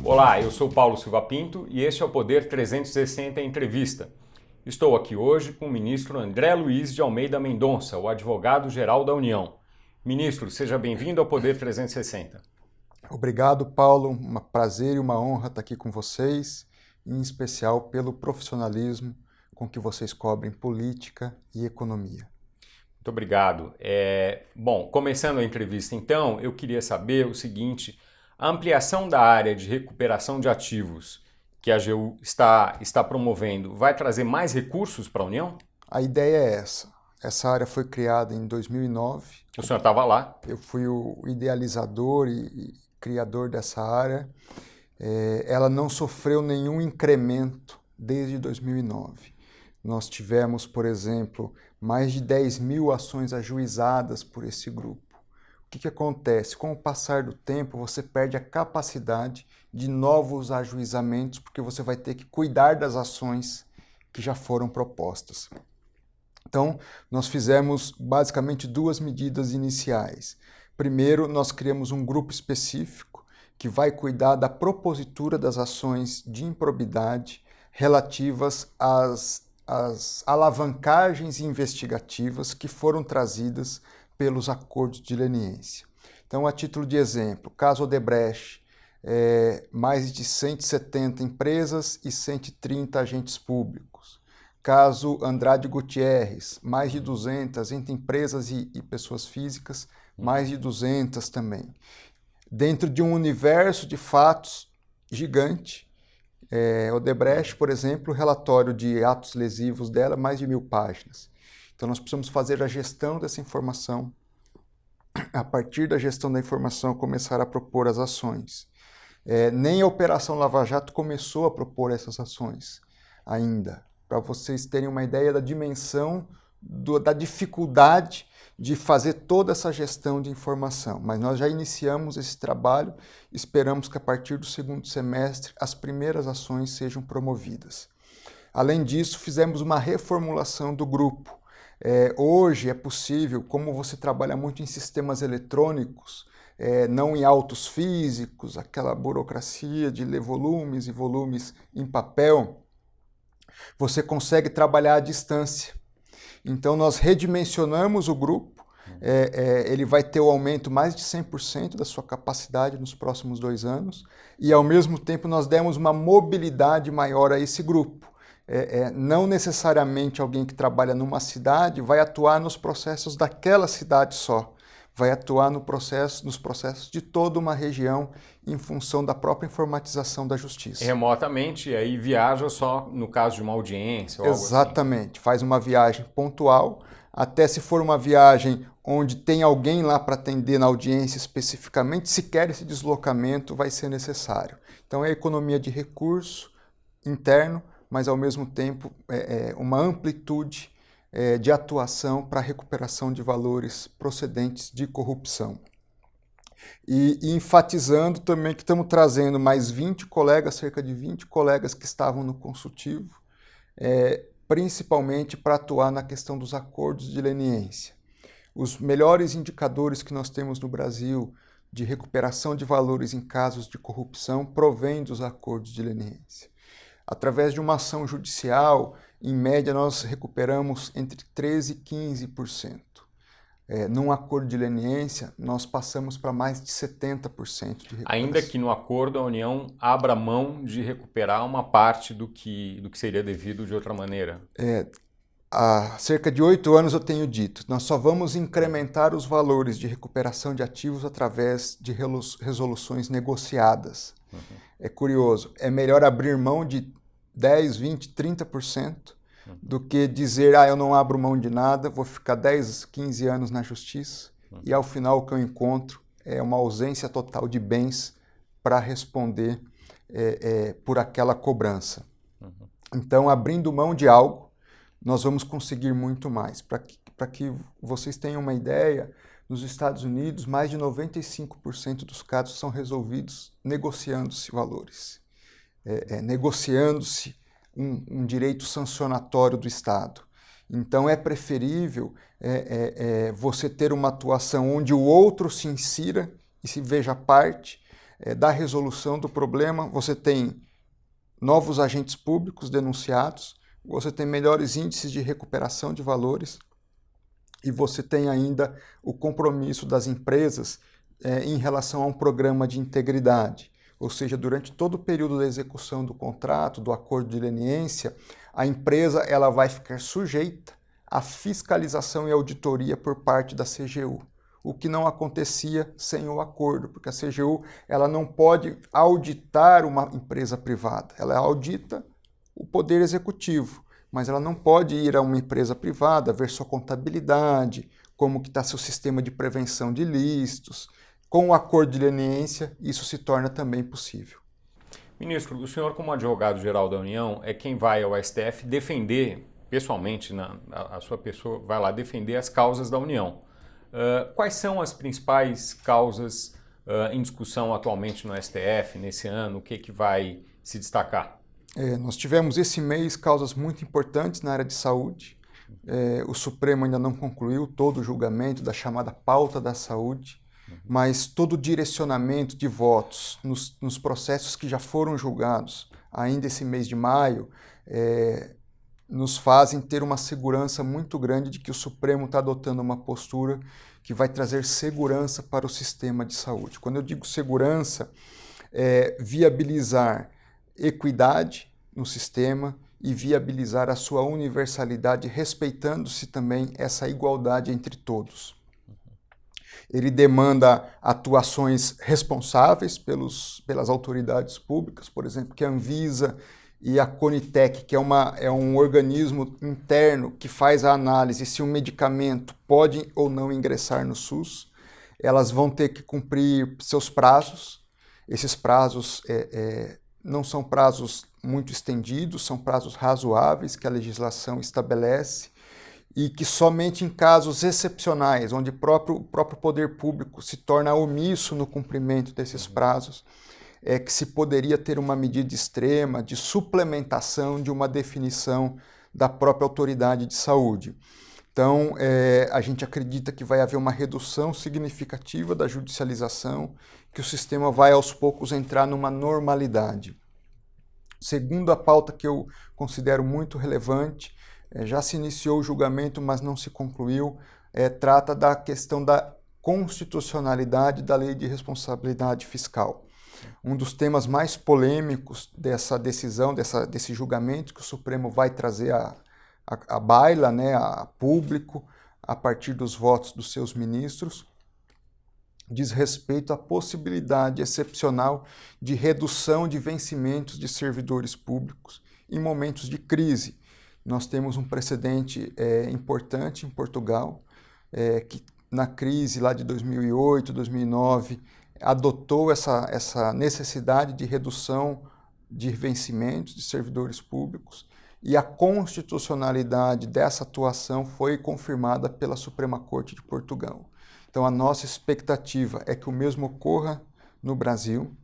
Olá, eu sou Paulo Silva Pinto e este é o Poder 360 Entrevista. Estou aqui hoje com o ministro André Luiz de Almeida Mendonça, o advogado-geral da União. Ministro, seja bem-vindo ao Poder 360. Obrigado, Paulo. Um prazer e uma honra estar aqui com vocês, em especial pelo profissionalismo com que vocês cobrem política e economia. Muito obrigado. Bom, começando a entrevista então, eu queria saber o seguinte: a ampliação da área de recuperação de ativos que a AGU está promovendo vai trazer mais recursos para a União? A ideia é essa. Essa área foi criada em 2009. O senhor estava lá? Eu fui o idealizador e criador dessa área. Ela não sofreu nenhum incremento desde 2009. Nós tivemos, por exemplo, mais de 10 mil ações ajuizadas por esse grupo. O que acontece? Com o passar do tempo, você perde a capacidade de novos ajuizamentos, porque você vai ter que cuidar das ações que já foram propostas. Então, nós fizemos basicamente duas medidas iniciais. Primeiro, nós criamos um grupo específico que vai cuidar da propositura das ações de improbidade relativas às alavancagens investigativas que foram trazidas pelos acordos de leniência. Então, a título de exemplo, caso Odebrecht, mais de 170 empresas e 130 agentes públicos. Caso Andrade Gutierrez, mais de 200 entre empresas e pessoas físicas, mais de 200 também. Dentro de um universo de fatos gigante, Odebrecht, por exemplo, o relatório de atos lesivos dela, mais de 1000 páginas. Então, nós precisamos fazer a gestão dessa informação. A partir da gestão da informação, começar a propor as ações. Nem a Operação Lava Jato começou a propor essas ações ainda. Para vocês terem uma ideia da dimensão, da dificuldade de fazer toda essa gestão de informação. Mas nós já iniciamos esse trabalho, esperamos que a partir do segundo semestre as primeiras ações sejam promovidas. Além disso, fizemos uma reformulação do grupo. Hoje é possível, como você trabalha muito em sistemas eletrônicos, não em autos físicos, aquela burocracia de ler volumes e volumes em papel, você consegue trabalhar à distância. Então, nós redimensionamos o grupo, ele vai ter o aumento mais de 100% da sua capacidade nos próximos 2 anos e, ao mesmo tempo, nós demos uma mobilidade maior a esse grupo. Não necessariamente alguém que trabalha numa cidade vai atuar nos processos daquela cidade só, vai atuar nos processos de toda uma região em função da própria informatização da justiça. Remotamente, e aí viaja só no caso de uma audiência ou algo assim. Exatamente, faz uma viagem pontual, até se for uma viagem onde tem alguém lá para atender na audiência especificamente, sequer esse deslocamento vai ser necessário. Então é economia de recurso interno, mas ao mesmo tempo uma amplitude de atuação para a recuperação de valores procedentes de corrupção. E enfatizando também que estamos trazendo mais 20 colegas, cerca de 20 colegas que estavam no consultivo, principalmente para atuar na questão dos acordos de leniência. Os melhores indicadores que nós temos no Brasil de recuperação de valores em casos de corrupção provêm dos acordos de leniência. Através de uma ação judicial, em média, nós recuperamos entre 13% e 15%. Num acordo de leniência, nós passamos para mais de 70% de recuperação. Ainda que no acordo a União abra mão de recuperar uma parte do que seria devido de outra maneira. Há cerca de 8 anos eu tenho dito, nós só vamos incrementar os valores de recuperação de ativos através de resoluções negociadas. É curioso, é melhor abrir mão de 10, 20, 30% do que dizer, eu não abro mão de nada, vou ficar 10, 15 anos na justiça e ao final o que eu encontro é uma ausência total de bens para responder por aquela cobrança. Então, abrindo mão de algo, nós vamos conseguir muito mais. Para que vocês tenham uma ideia, nos Estados Unidos, mais de 95% dos casos são resolvidos negociando-se valores, negociando-se um direito sancionatório do Estado. Então, é preferível você ter uma atuação onde o outro se insira e se veja parte, da resolução do problema, você tem novos agentes públicos denunciados, você tem melhores índices de recuperação de valores e você tem ainda o compromisso das empresas em relação a um programa de integridade. Ou seja, durante todo o período da execução do contrato, do acordo de leniência, a empresa ela vai ficar sujeita à fiscalização e auditoria por parte da CGU, o que não acontecia sem o acordo, porque a CGU ela não pode auditar uma empresa privada, ela audita o poder executivo, mas ela não pode ir a uma empresa privada, ver sua contabilidade, como que está seu sistema de prevenção de ilícitos. Com o acordo de leniência, isso se torna também possível. Ministro, o senhor, como advogado-geral da União, é quem vai ao STF defender, pessoalmente, a sua pessoa vai lá defender as causas da União. Quais são as principais causas em discussão atualmente no STF, nesse ano? O que vai se destacar? Nós tivemos esse mês causas muito importantes na área de saúde. O Supremo ainda não concluiu todo o julgamento da chamada pauta da saúde, mas todo o direcionamento de votos nos processos que já foram julgados ainda esse mês de maio nos fazem ter uma segurança muito grande de que o Supremo está adotando uma postura que vai trazer segurança para o sistema de saúde. Quando eu digo segurança, viabilizar equidade no sistema e viabilizar a sua universalidade, respeitando-se também essa igualdade entre todos. Ele demanda atuações responsáveis pelas autoridades públicas, por exemplo, que a Anvisa e a Conitec, que é um organismo interno que faz a análise se um medicamento pode ou não ingressar no SUS, elas vão ter que cumprir seus prazos. Esses prazos não são prazos muito estendidos, são prazos razoáveis que a legislação estabelece e que somente em casos excepcionais, onde o próprio poder público se torna omisso no cumprimento desses prazos, é que se poderia ter uma medida extrema de suplementação de uma definição da própria autoridade de saúde. Então, a gente acredita que vai haver uma redução significativa da judicialização, que o sistema vai aos poucos entrar numa normalidade. Segundo a pauta que eu considero muito relevante, já se iniciou o julgamento, mas não se concluiu, trata da questão da constitucionalidade da Lei de Responsabilidade Fiscal. Um dos temas mais polêmicos dessa decisão, desse julgamento que o Supremo vai trazer à baila, a público, a partir dos votos dos seus ministros, diz respeito à possibilidade excepcional de redução de vencimentos de servidores públicos em momentos de crise. Nós temos um precedente importante em Portugal, que na crise lá de 2008, 2009, adotou essa necessidade de redução de vencimentos de servidores públicos e a constitucionalidade dessa atuação foi confirmada pela Suprema Corte de Portugal. Então a nossa expectativa é que o mesmo ocorra no Brasil.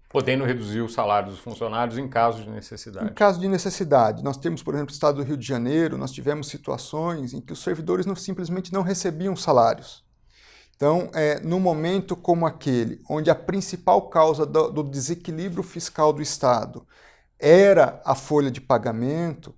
Podendo reduzir o salário dos funcionários em caso de necessidade. Em caso de necessidade. Nós temos, por exemplo, no estado do Rio de Janeiro, nós tivemos situações em que os servidores simplesmente não recebiam salários. Então, num momento como aquele, onde a principal causa do desequilíbrio fiscal do Estado era a folha de pagamento,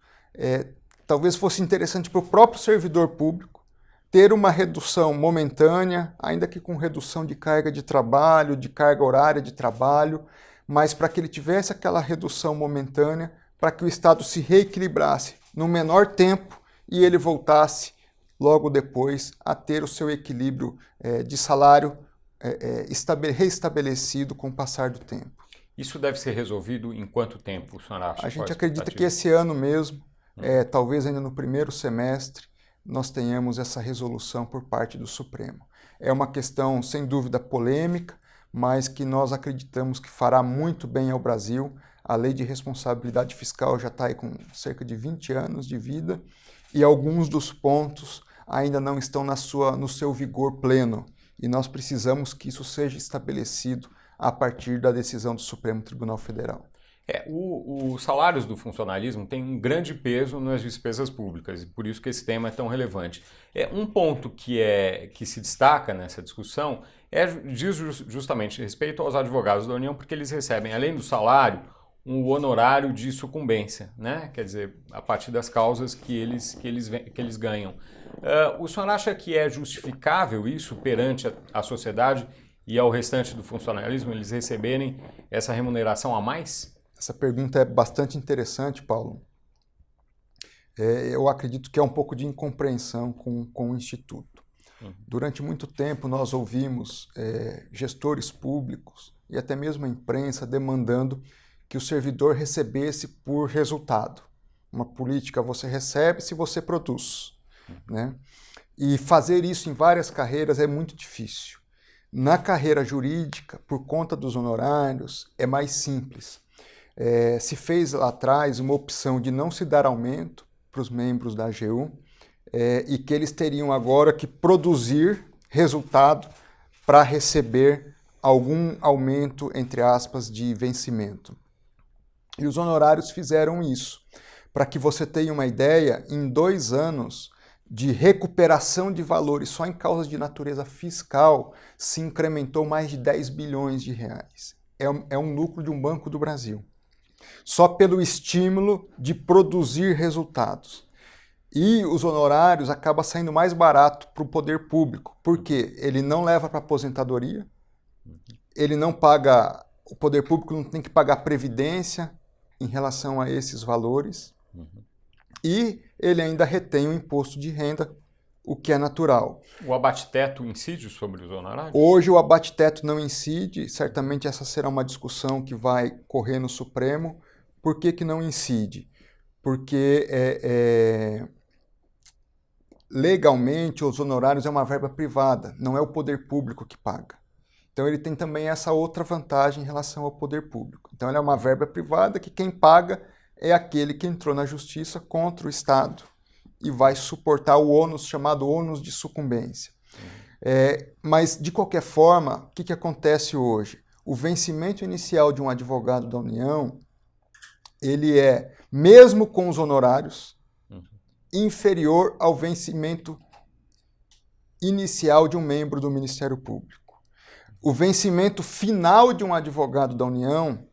talvez fosse interessante para o próprio servidor público ter uma redução momentânea, ainda que com redução de carga de trabalho, de carga horária de trabalho, mas para que ele tivesse aquela redução momentânea, para que o Estado se reequilibrasse no menor tempo e ele voltasse logo depois a ter o seu equilíbrio de salário reestabelecido com o passar do tempo. Isso deve ser resolvido em quanto tempo, o senhor acha? A gente acredita que esse ano mesmo, talvez ainda no primeiro semestre, nós tenhamos essa resolução por parte do Supremo. É uma questão, sem dúvida, polêmica, mas que nós acreditamos que fará muito bem ao Brasil. A Lei de Responsabilidade Fiscal já está aí com cerca de 20 anos de vida e alguns dos pontos ainda não estão no seu vigor pleno. E nós precisamos que isso seja estabelecido a partir da decisão do Supremo Tribunal Federal. Os salários do funcionalismo têm um grande peso nas despesas públicas e por isso que esse tema é tão relevante. Um ponto que se destaca nessa discussão diz justamente respeito aos advogados da União, porque eles recebem, além do salário, um honorário de sucumbência, né? Quer dizer, a partir das causas que eles ganham. O senhor acha que é justificável isso perante a sociedade e ao restante do funcionalismo, eles receberem essa remuneração a mais? Essa pergunta é bastante interessante, Paulo. Eu acredito que é um pouco de incompreensão com o Instituto. Durante muito tempo nós ouvimos gestores públicos e até mesmo a imprensa demandando que o servidor recebesse por resultado. Uma política você recebe se você produz, né? E fazer isso em várias carreiras é muito difícil. Na carreira jurídica, por conta dos honorários, é mais simples. Se fez lá atrás uma opção de não se dar aumento para os membros da AGU e que eles teriam agora que produzir resultado para receber algum aumento, entre aspas, de vencimento. E os honorários fizeram isso. Para que você tenha uma ideia, em 2 anos de recuperação de valores só em causas de natureza fiscal, se incrementou mais de 10 bilhões de reais. É um lucro de um Banco do Brasil. Só pelo estímulo de produzir resultados. E os honorários acabam saindo mais barato para o poder público. Por quê? Ele não leva para aposentadoria, ele não paga, o poder público não tem que pagar previdência em relação a esses valores, e ele ainda retém o imposto de renda, o que é natural. O abate-teto incide sobre os honorários? Hoje o abate-teto não incide, certamente essa será uma discussão que vai correr no Supremo. Por que não incide? Porque legalmente os honorários é uma verba privada, não é o poder público que paga. Então ele tem também essa outra vantagem em relação ao poder público. Então ele é uma verba privada que quem paga é aquele que entrou na justiça contra o Estado e vai suportar o ônus chamado ônus de sucumbência. Mas, de qualquer forma, o que acontece hoje? O vencimento inicial de um advogado da União, ele é, mesmo com os honorários, inferior ao vencimento inicial de um membro do Ministério Público. O vencimento final de um advogado da União,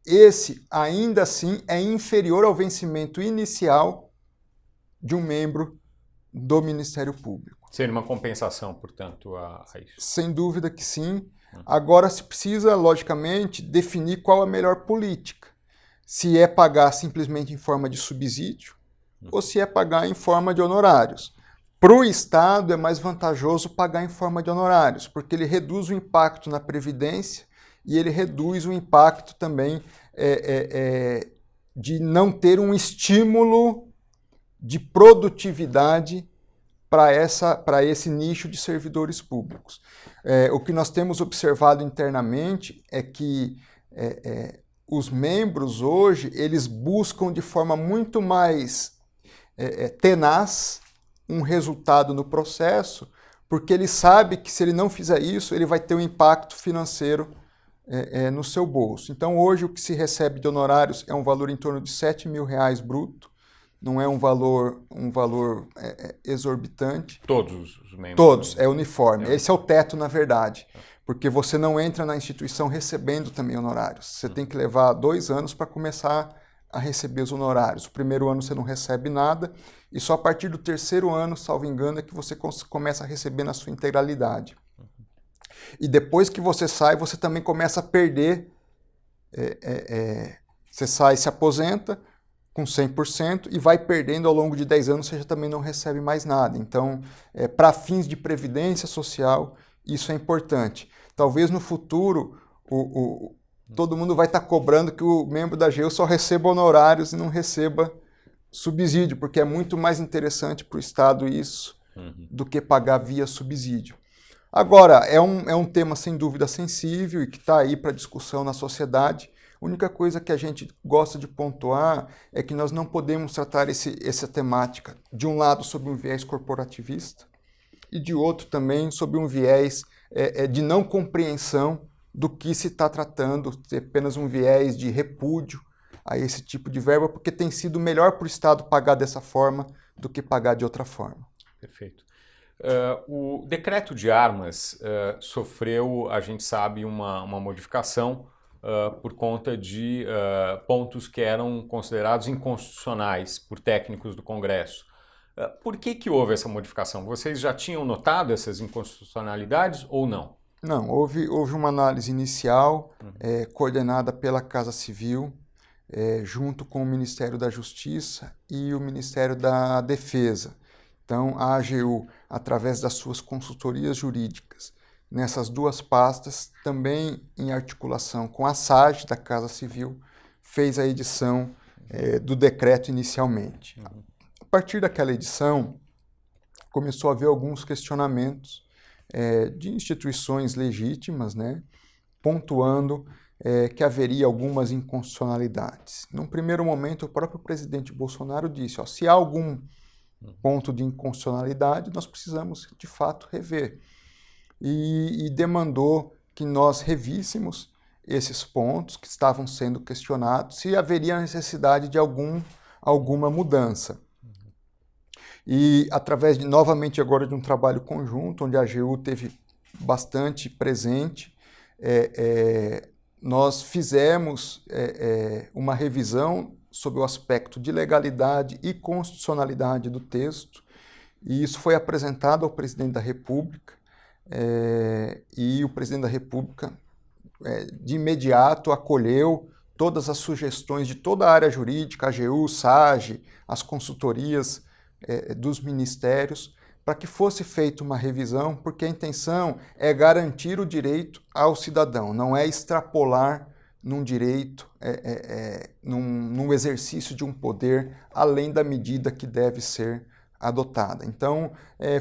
esse ainda assim é inferior ao vencimento inicial de um membro do Ministério Público. Seria uma compensação, portanto, a isso? Sem dúvida que sim. Agora se precisa, logicamente, definir qual a melhor política. Se é pagar simplesmente em forma de subsídio ou se é pagar em forma de honorários. Para o Estado é mais vantajoso pagar em forma de honorários, porque ele reduz o impacto na Previdência e ele reduz o impacto também de não ter um estímulo de produtividade para esse nicho de servidores públicos. O que nós temos observado internamente é que os membros hoje, eles buscam de forma muito mais tenaz um resultado no processo, porque ele sabe que se ele não fizer isso, ele vai ter um impacto financeiro no seu bolso. Então hoje o que se recebe de honorários é um valor em torno de R$7 mil bruto, não é um valor exorbitante. Todos os membros? Todos, é uniforme. Esse é o teto, na verdade, porque você não entra na instituição recebendo também honorários. Você tem que levar 2 anos para começar a receber os honorários. O primeiro ano você não recebe nada e só a partir do 3º ano, salvo engano, é que você começa a receber na sua integralidade. E depois que você sai, você também começa a perder. Você sai e se aposenta com 100% e vai perdendo ao longo de 10 anos, você já também não recebe mais nada. Então, para fins de previdência social, isso é importante. Talvez no futuro, todo mundo vai estar cobrando que o membro da AGU só receba honorários e não receba subsídio, porque é muito mais interessante para o Estado isso do que pagar via subsídio. Agora, é um tema sem dúvida sensível e que está aí para discussão na sociedade. A única coisa que a gente gosta de pontuar é que nós não podemos tratar essa temática, de um lado, sob um viés corporativista e de outro também sob um viés de não compreensão do que se está tratando de apenas um viés de repúdio a esse tipo de verba, porque tem sido melhor para o Estado pagar dessa forma do que pagar de outra forma. Perfeito. O decreto de armas sofreu, a gente sabe, uma modificação por conta de pontos que eram considerados inconstitucionais por técnicos do Congresso. Por que houve essa modificação? Vocês já tinham notado essas inconstitucionalidades ou não? Não, houve uma análise inicial coordenada pela Casa Civil, junto com o Ministério da Justiça e o Ministério da Defesa. Então, a AGU, através das suas consultorias jurídicas, nessas duas pastas, também em articulação com a SAGE, da Casa Civil, fez a edição do decreto inicialmente. A partir daquela edição, começou a haver alguns questionamentos de instituições legítimas, né, pontuando que haveria algumas inconstitucionalidades. Num primeiro momento, o próprio presidente Bolsonaro disse, se há algum ponto de inconstitucionalidade, nós precisamos, de fato, rever. E demandou que nós revíssemos esses pontos que estavam sendo questionados, se haveria necessidade de alguma mudança. E através novamente agora de um trabalho conjunto, onde a AGU teve bastante presente, nós fizemos uma revisão sobre o aspecto de legalidade e constitucionalidade do texto, e isso foi apresentado ao presidente da República, e o presidente da República de imediato acolheu todas as sugestões de toda a área jurídica, a AGU, SAGE, as consultorias dos ministérios, para que fosse feita uma revisão, porque a intenção é garantir o direito ao cidadão, não é extrapolar num direito, num exercício de um poder, além da medida que deve ser adotada. Então,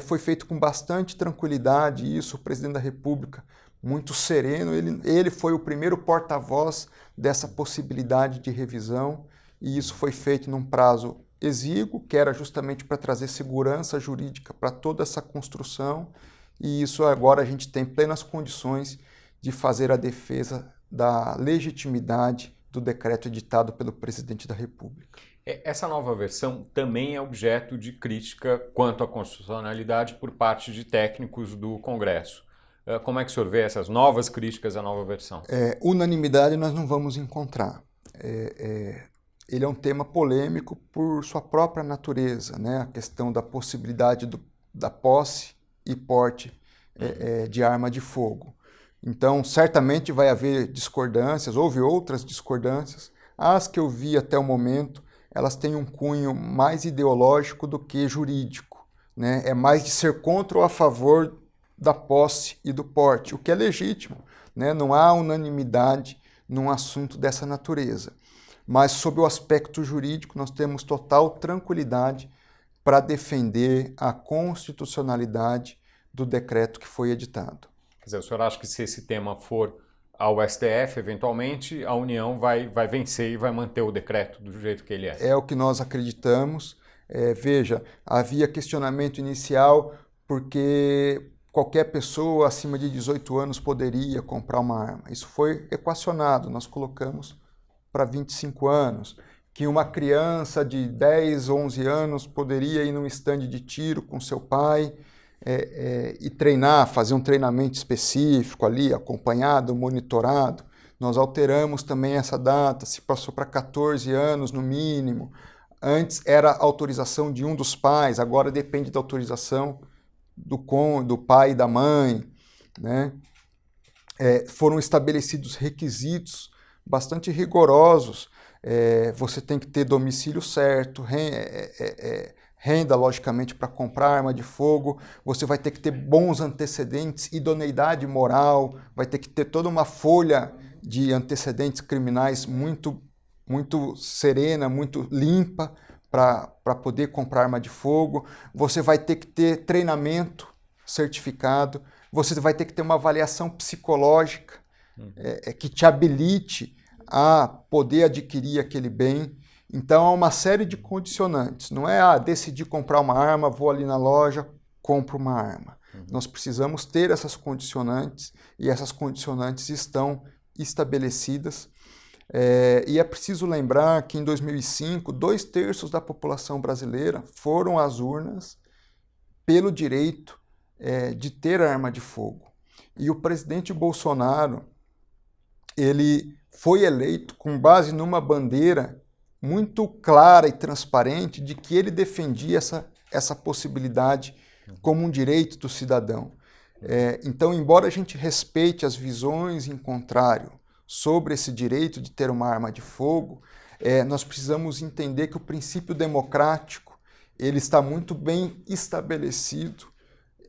foi feito com bastante tranquilidade isso, o presidente da República, muito sereno, ele foi o primeiro porta-voz dessa possibilidade de revisão, e isso foi feito num prazo exíguo, que era justamente para trazer segurança jurídica para toda essa construção, e isso agora a gente tem plenas condições de fazer a defesa da legitimidade do decreto editado pelo presidente da República. Essa nova versão também é objeto de crítica quanto à constitucionalidade por parte de técnicos do Congresso. Como é que o senhor vê essas novas críticas à nova versão? Unanimidade nós não vamos encontrar. Ele é um tema polêmico por sua própria natureza, né? A questão da possibilidade da posse e porte de arma de fogo. Então, certamente vai haver discordâncias, houve outras discordâncias. As que eu vi até o momento, elas têm um cunho mais ideológico do que jurídico, né? É mais de ser contra ou a favor da posse e do porte, o que é legítimo, né? Não há unanimidade num assunto dessa natureza. Mas, sob o aspecto jurídico, nós temos total tranquilidade para defender a constitucionalidade do decreto que foi editado. Quer dizer, o senhor acha que se esse tema for ao STF, eventualmente, a União vai vencer e vai manter o decreto do jeito que ele é? É o que nós acreditamos. Veja, havia questionamento inicial porque qualquer pessoa acima de 18 anos poderia comprar uma arma. Isso foi equacionado, nós colocamos para 25 anos, que uma criança de 10, 11 anos poderia ir num estande de tiro com seu pai e treinar, fazer um treinamento específico ali, acompanhado, monitorado. Nós alteramos também essa data, se passou para 14 anos no mínimo. Antes era autorização de um dos pais, agora depende da autorização do pai e da mãe, né? Foram estabelecidos requisitos bastante rigorosos. Você tem que ter domicílio certo, renda, logicamente, para comprar arma de fogo, você vai ter que ter bons antecedentes, idoneidade moral, vai ter que ter toda uma folha de antecedentes criminais muito, muito serena, muito limpa, para poder comprar arma de fogo. Você vai ter que ter treinamento certificado, você vai ter que ter uma avaliação psicológica que te habilite a poder adquirir aquele bem. Então, há uma série de condicionantes. Não é, decidi comprar uma arma, vou ali na loja, compro uma arma. Nós precisamos ter essas condicionantes e essas condicionantes estão estabelecidas. E é preciso lembrar que em 2005, 2/3 da população brasileira foram às urnas pelo direito de ter arma de fogo. E o presidente Bolsonaro, ele foi eleito com base numa bandeira muito clara e transparente de que ele defendia essa possibilidade como um direito do cidadão. Então, embora a gente respeite as visões em contrário sobre esse direito de ter uma arma de fogo, nós precisamos entender que o princípio democrático ele está muito bem estabelecido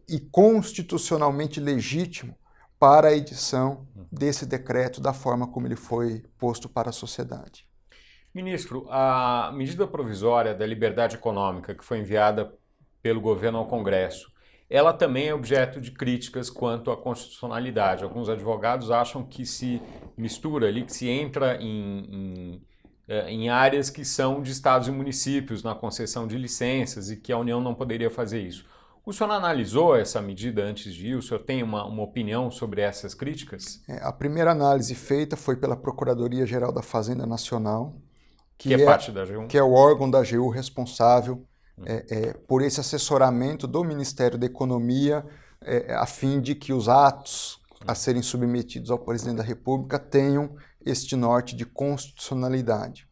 e constitucionalmente legítimo para a edição desse decreto da forma como ele foi posto para a sociedade. Ministro, a medida provisória da liberdade econômica que foi enviada pelo governo ao Congresso, ela também é objeto de críticas quanto à constitucionalidade. Alguns advogados acham que se mistura ali, que se entra em áreas que são de estados e municípios na concessão de licenças e que a União não poderia fazer isso. O senhor analisou essa medida antes de ir? O senhor tem uma opinião sobre essas críticas? A primeira análise feita foi pela Procuradoria-Geral da Fazenda Nacional, que é parte da AGU? Que é o órgão da AGU responsável por esse assessoramento do Ministério da Economia, a fim de que os atos a serem submetidos ao presidente da República tenham este norte de constitucionalidade.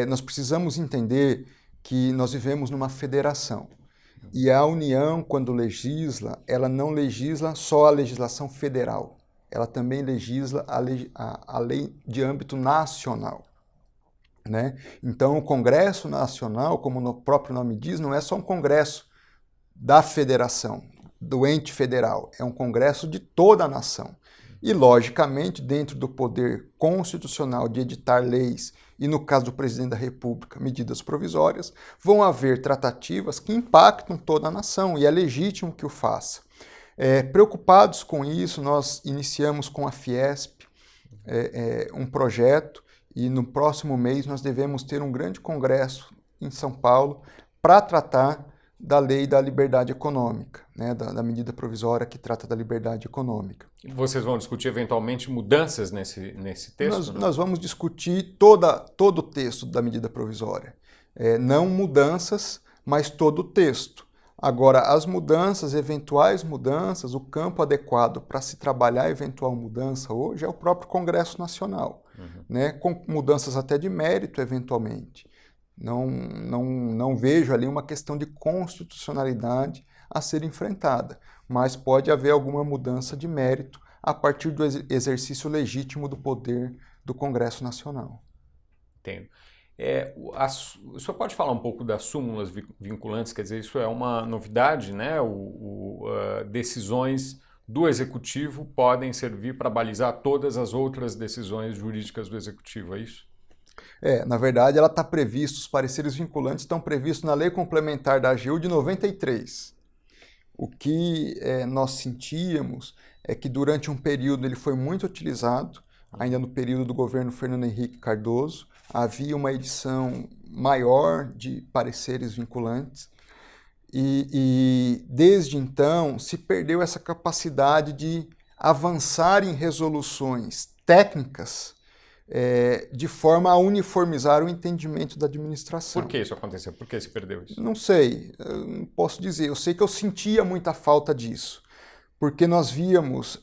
Nós precisamos entender que nós vivemos numa federação. E a União, quando legisla, ela não legisla só a legislação federal, ela também legisla a lei de âmbito nacional. Né? Então, o Congresso Nacional, como o próprio nome diz, não é só um congresso da federação, do ente federal, é um congresso de toda a nação. E, logicamente, dentro do poder constitucional de editar leis, e no caso do presidente da República, medidas provisórias, vão haver tratativas que impactam toda a nação, e é legítimo que o faça. Preocupados com isso, nós iniciamos com a Fiesp um projeto, e no próximo mês nós devemos ter um grande congresso em São Paulo para tratar da lei da liberdade econômica, né, da medida provisória que trata da liberdade econômica. Vocês vão discutir eventualmente mudanças nesse texto? Nós vamos discutir todo o texto da medida provisória. Não mudanças, mas todo o texto. Agora, as mudanças, eventuais mudanças, o campo adequado para se trabalhar eventual mudança hoje é o próprio Congresso Nacional, né, com mudanças até de mérito, eventualmente. Não vejo ali uma questão de constitucionalidade a ser enfrentada, mas pode haver alguma mudança de mérito a partir do exercício legítimo do poder do Congresso Nacional. Entendo. O senhor pode falar um pouco das súmulas vinculantes? Quer dizer, isso é uma novidade, né? Decisões do Executivo podem servir para balizar todas as outras decisões jurídicas do Executivo, é isso? Na verdade, ela está prevista, os pareceres vinculantes estão previstos na Lei Complementar da AGU de 93. O que nós sentíamos é que durante um período ele foi muito utilizado, ainda no período do governo Fernando Henrique Cardoso, havia uma edição maior de pareceres vinculantes e desde então se perdeu essa capacidade de avançar em resoluções técnicas de forma a uniformizar o entendimento da administração. Por que isso aconteceu? Por que se perdeu isso? Não sei, eu não posso dizer. Eu sei que eu sentia muita falta disso, porque nós víamos,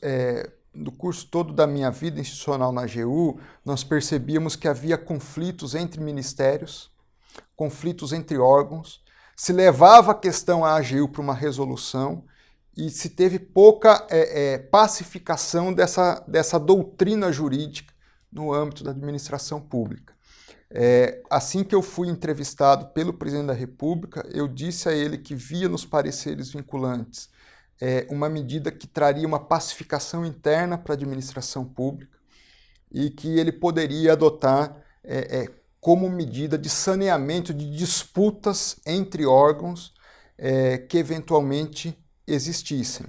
no curso todo da minha vida institucional na AGU, nós percebíamos que havia conflitos entre ministérios, conflitos entre órgãos, se levava a questão à AGU para uma resolução e se teve pouca pacificação dessa doutrina jurídica no âmbito da administração pública. Assim que eu fui entrevistado pelo presidente da República, eu disse a ele que via nos pareceres vinculantes uma medida que traria uma pacificação interna para a administração pública e que ele poderia adotar como medida de saneamento de disputas entre órgãos que eventualmente existissem.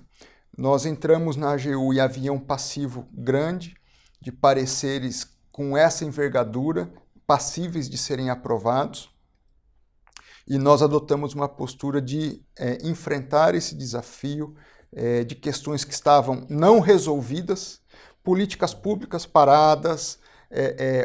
Nós entramos na AGU e havia um passivo grande de pareceres com essa envergadura, passíveis de serem aprovados, e nós adotamos uma postura de enfrentar esse desafio de questões que estavam não resolvidas, políticas públicas paradas,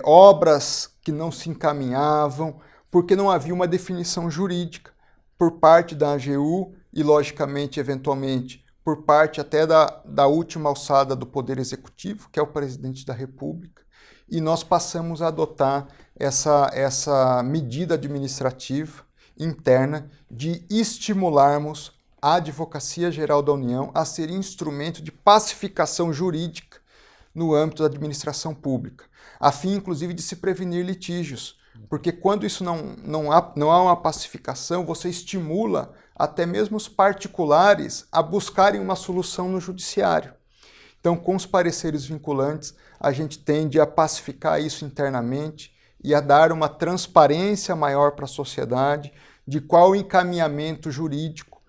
obras que não se encaminhavam, porque não havia uma definição jurídica por parte da AGU e, logicamente, eventualmente, por parte até da última alçada do Poder Executivo, que é o Presidente da República, e nós passamos a adotar essa medida administrativa interna de estimularmos a Advocacia Geral da União a ser instrumento de pacificação jurídica no âmbito da administração pública, a fim, inclusive, de se prevenir litígios, porque quando isso não há uma pacificação, você estimula até mesmo os particulares a buscarem uma solução no judiciário. Então, com os pareceres vinculantes, a gente tende a pacificar isso internamente e a dar uma transparência maior para a sociedade de qual o encaminhamento jurídico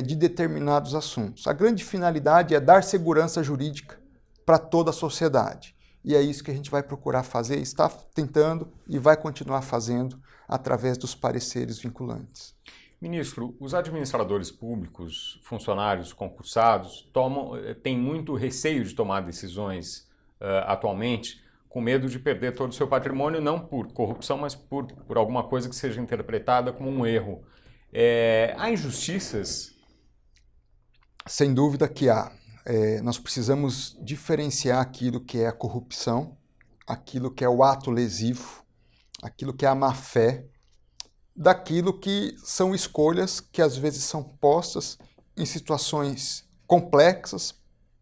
de determinados assuntos. A grande finalidade é dar segurança jurídica para toda a sociedade. E é isso que a gente vai procurar fazer, está tentando e vai continuar fazendo através dos pareceres vinculantes. Ministro, os administradores públicos, funcionários concursados, têm muito receio de tomar decisões atualmente, com medo de perder todo o seu patrimônio, não por corrupção, mas por alguma coisa que seja interpretada como um erro. Há injustiças? Sem dúvida que há. Nós precisamos diferenciar aquilo que é a corrupção, aquilo que é o ato lesivo, aquilo que é a má-fé, daquilo que são escolhas que às vezes são postas em situações complexas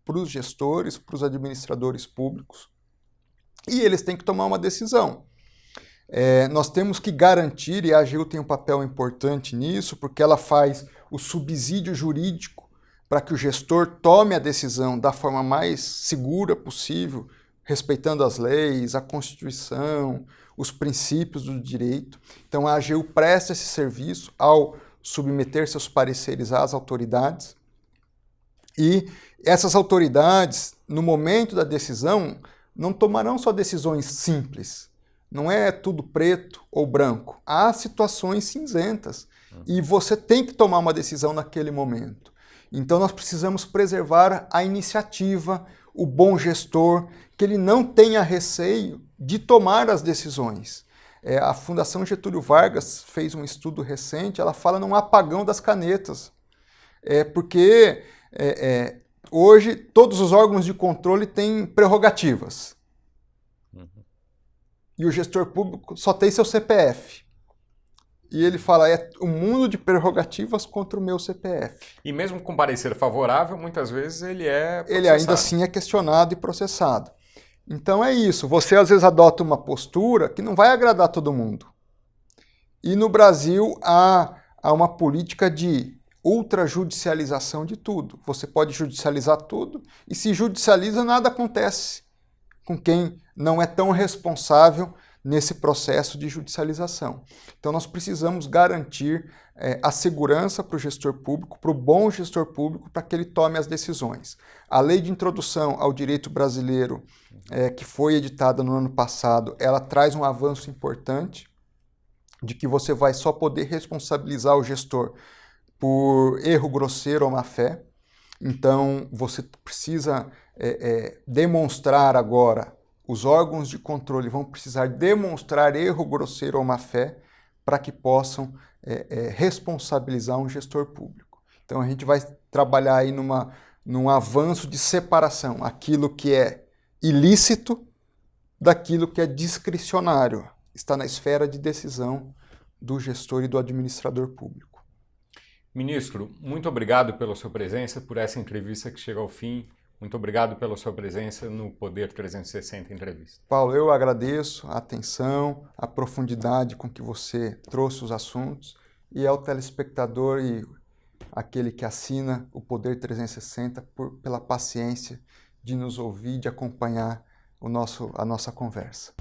para os gestores, para os administradores públicos, e eles têm que tomar uma decisão. Nós temos que garantir, e a AGU tem um papel importante nisso, porque ela faz o subsídio jurídico para que o gestor tome a decisão da forma mais segura possível, respeitando as leis, a Constituição, os princípios do direito. Então a AGU presta esse serviço ao submeter seus pareceres às autoridades, e essas autoridades, no momento da decisão, não tomarão só decisões simples. Não é tudo preto ou branco. Há situações cinzentas e você tem que tomar uma decisão naquele momento. Então nós precisamos preservar a iniciativa, o bom gestor, que ele não tenha receio de tomar as decisões. A Fundação Getúlio Vargas fez um estudo recente, ela fala num apagão das canetas. Porque hoje todos os órgãos de controle têm prerrogativas. E o gestor público só tem seu CPF. E ele fala, um mundo de prerrogativas contra o meu CPF. E mesmo com parecer favorável, muitas vezes ele é processado. Ele ainda assim é questionado e processado. Então é isso, você às vezes adota uma postura que não vai agradar todo mundo. E no Brasil há uma política de ultrajudicialização de tudo. Você pode judicializar tudo e se judicializa nada acontece com quem não é tão responsável nesse processo de judicialização. Então nós precisamos garantir a segurança para o gestor público, para o bom gestor público, para que ele tome as decisões. A Lei de Introdução ao Direito Brasileiro, que foi editada no ano passado, ela traz um avanço importante de que você vai só poder responsabilizar o gestor por erro grosseiro ou má-fé. Então você precisa demonstrar agora, os órgãos de controle vão precisar demonstrar erro grosseiro ou má-fé para que possam responsabilizar um gestor público. Então a gente vai trabalhar aí num avanço de separação, aquilo que é ilícito daquilo que é discricionário, está na esfera de decisão do gestor e do administrador público. Ministro, muito obrigado pela sua presença, por essa entrevista que chega ao fim. Muito obrigado pela sua presença no Poder 360 Entrevista. Paulo, eu agradeço a atenção, a profundidade com que você trouxe os assuntos e ao telespectador e aquele que assina o Poder 360 pela paciência de nos ouvir, de acompanhar a nossa conversa.